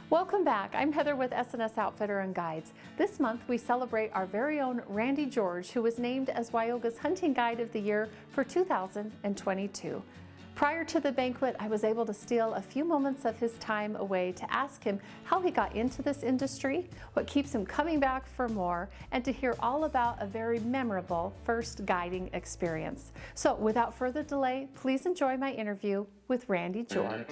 Welcome back. I'm Heather with S&S Outfitter and Guides. This month we celebrate our very own Randy George, who was named as WYOGA's Hunting Guide of the Year for 2022. Prior to the banquet, I was able to steal a few moments of his time away to ask him how he got into this industry, what keeps him coming back for more, and to hear all about a very memorable first guiding experience. So without further delay, please enjoy my interview with Randy George.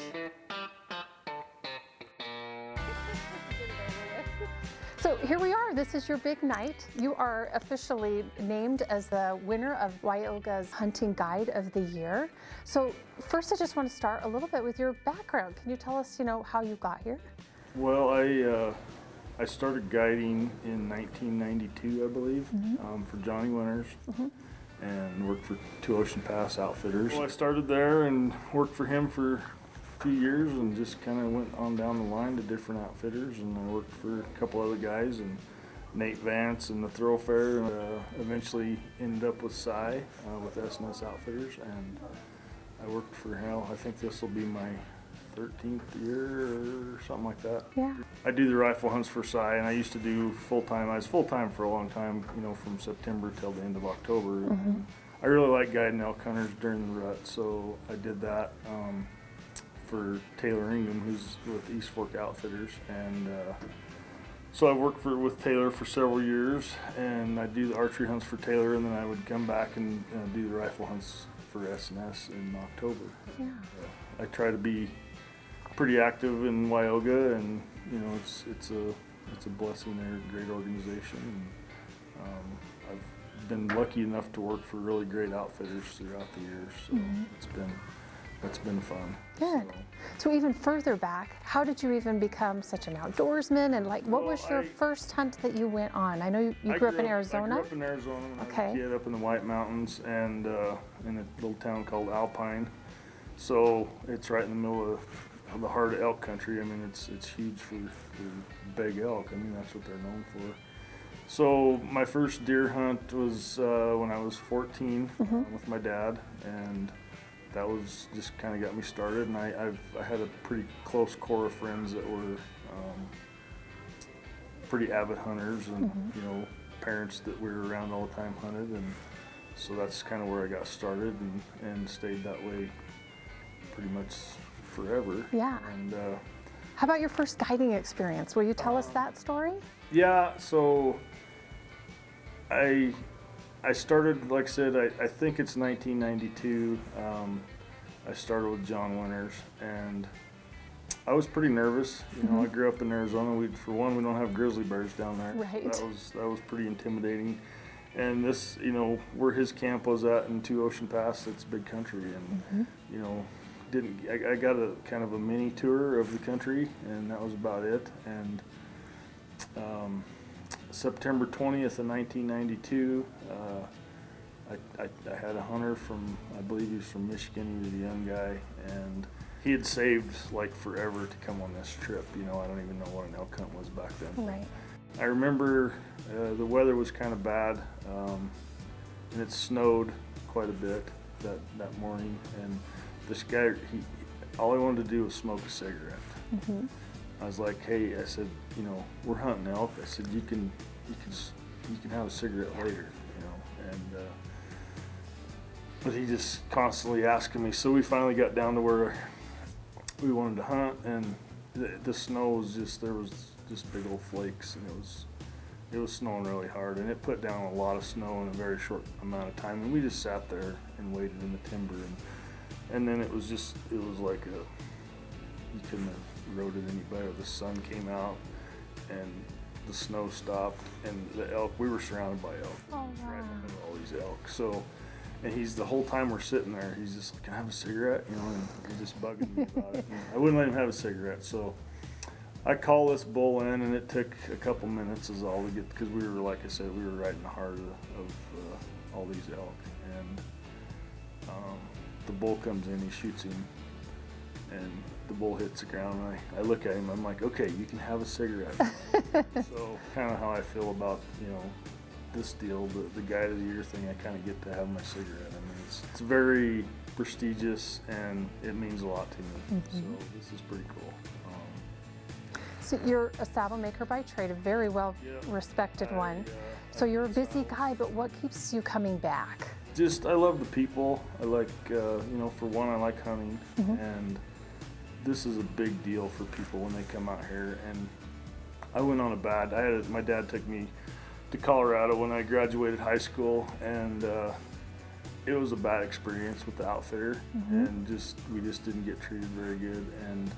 So here we are. This is your big night. You are officially named as the winner of WYOGA's Hunting Guide of the Year. So first, I just want to start a little bit with your background. Can you tell us, how you got here? Well, I started guiding in 1992, I believe, for Johnny Winters, and worked for Two Ocean Pass Outfitters. Well, I started there and worked for him for 2 years and just kind of went on down the line to different outfitters, and I worked for a couple other guys and Nate Vance and the Thoroughfare, and eventually ended up with Cy with S&S Outfitters, and I worked for I think this will be my 13th year or something like that. Yeah. I do the rifle hunts for Cy, and I used to do full-time. I was full-time for a long time, from September till the end of October. I really like guiding elk hunters during the rut, so I did that for Taylor Ingham, who's with East Fork Outfitters, and so I worked with Taylor for several years, and I do the archery hunts for Taylor, and then I would come back and do the rifle hunts for S&S in October. Yeah. I try to be pretty active in WYOGA, and it's a blessing. They're a great organization, and I've been lucky enough to work for really great outfitters throughout the years, so it's been fun. Good. So even further back, how did you even become such an outdoorsman, and what was your first hunt that you went on? I know you grew up in Arizona. I grew up in Arizona when I was a kid, up in the White Mountains, and in a little town called Alpine. So it's right in the middle of the heart of elk country. I mean, it's huge for big elk. I mean, that's what they're known for. So my first deer hunt was when I was 14 with my dad, and that was just kind of got me started. And I had a pretty close core of friends that were pretty avid hunters, and parents that we were around all the time hunted, and so that's kind of where I got started, and stayed that way pretty much forever. Yeah. And how about your first guiding experience? Will you tell us that story? Yeah. So I started, like I said, I think it's 1992. I started with John Winters, and I was pretty nervous. I grew up in Arizona. For one, we don't have grizzly bears down there. Right. That was pretty intimidating. And this, where his camp was at in Two Ocean Pass, it's big country, and I got a kind of a mini tour of the country, and that was about it. And September 20th of 1992, I had a hunter from, I believe he was from Michigan. He was a young guy, and he had saved forever to come on this trip. I don't even know what an elk hunt was back then. Right. I remember the weather was kind of bad, and it snowed quite a bit that morning, and this guy, all he wanted to do was smoke a cigarette. I was like, hey, I said, we're hunting elk. I said, you can have a cigarette later, and but he just constantly asking me. So we finally got down to where we wanted to hunt, and the snow was there was just big old flakes, and it was snowing really hard, and it put down a lot of snow in a very short amount of time, and we just sat there and waited in the timber, and then it was like you couldn't have rode it any better. The sun came out, and the snow stopped, and the elk, we were surrounded by elk. Oh, wow. Right in the middle of all these elk. So, and the whole time we're sitting there, he's just like, can I have a cigarette? And he's just bugging me about it. And I wouldn't let him have a cigarette. So I call this bull in, and it took a couple minutes is all to get, because we were, like I said, we were right in the heart of all these elk. And the bull comes in, he shoots him, and the bull hits the ground, and I look at him, I'm like, okay, you can have a cigarette. So kind of how I feel about, this deal, the Guide of the Year thing, I kind of get to have my cigarette. I mean, it's very prestigious, and it means a lot to me. So this is pretty cool. So you're a saddle maker by trade, a very well respected one. So you're a busy guy, but what keeps you coming back? Just, I love the people. I like, you know, for one, I like hunting, and this is a big deal for people when they come out here. And I went on my dad took me to Colorado when I graduated high school, and it was a bad experience with the outfitter, and we just didn't get treated very good. And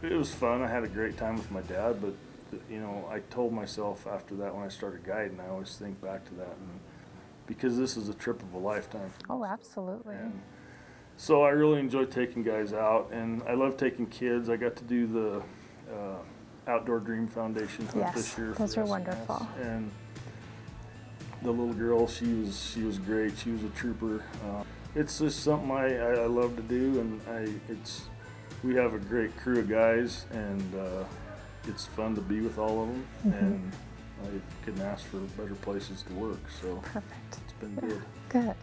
it was fun. I had a great time with my dad, but you know, I told myself after that when I started guiding, I always think back to that, and because this is a trip of a lifetime for me. Oh, absolutely. And so I really enjoy taking guys out, and I love taking kids. I got to do the Outdoor Dream Foundation hunt this year. Those are wonderful. And the little girl, she was great. She was a trooper. It's just something I love to do, and we have a great crew of guys, and it's fun to be with all of them, and I couldn't ask for better places to work. So perfect. It's been good. Good.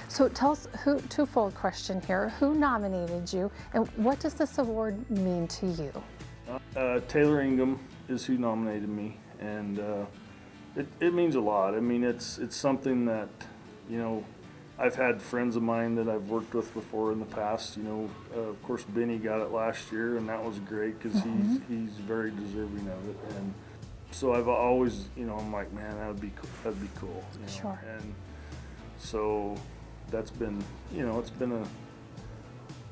So tell us, twofold question here. Who nominated you, and what does this award mean to you? Taylor Ingham is who nominated me, and it means a lot. I mean, it's something that, you know, I've had friends of mine that I've worked with before in the past. You know, of course, Benny got it last year, and that was great because he's very deserving of it. And so I've always, you know, I'm like, man, that'd be cool. You know? Sure. And so that's been, you know,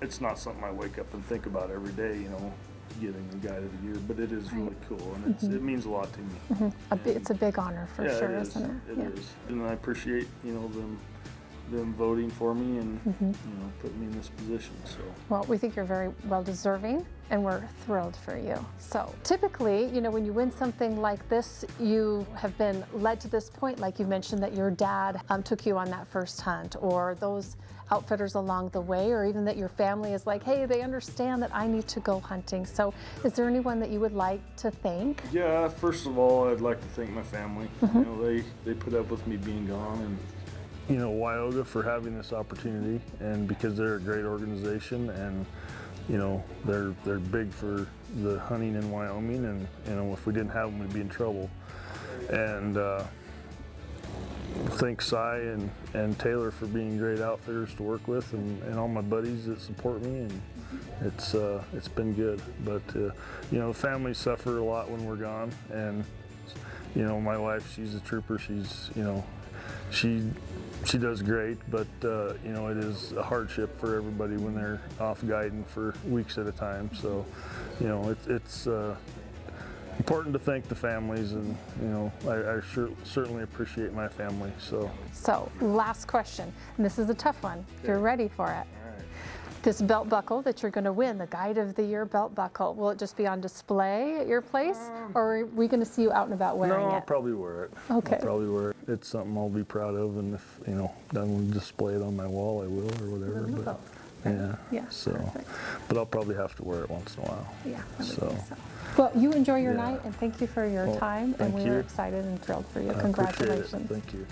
it's not something I wake up and think about every day, you know, getting the Guide of the Year, but it is really cool, and it means a lot to me. It's a big honor for sure, isn't it? It is, and I appreciate, you know, them voting for me and you know, putting me in this position. So well, we think you're very well deserving, and we're thrilled for you. So typically, you know, when you win something like this, you have been led to this point, like you mentioned that your dad took you on that first hunt, or those outfitters along the way, or even that your family is like, hey, they understand that I need to go hunting. So is there anyone that you would like to thank? Yeah, first of all, I'd like to thank my family. You know, they put up with me being gone, and you know, WYOGA for having this opportunity, and because they're a great organization, and you know, they're big for the hunting in Wyoming, and you know, if we didn't have them, we'd be in trouble. And thanks Cy and Taylor for being great outfitters to work with, and all my buddies that support me, and it's been good. But you know, the families suffer a lot when we're gone, and you know, my wife, she's a trooper. She's, you know, she does great, but you know, it is a hardship for everybody when they're off guiding for weeks at a time. So you know, it's important to thank the families, and you know, I certainly appreciate my family. So last question, and this is a tough one, if you're ready for it. This belt buckle that you're going to win, the Guide of the Year belt buckle, will it just be on display at your place, or are we going to see you out and about wearing it? No, I'll probably wear it. Okay. I'll probably wear it. It's something I'll be proud of, and if, you know, I want to display it on my wall, I will, or whatever. But yeah. So, perfect. But I'll probably have to wear it once in a while. Yeah, I would think so. Well, you enjoy your night, and thank you for your time, and we are excited and thrilled for you. I Congratulations. Appreciate it. Thank you.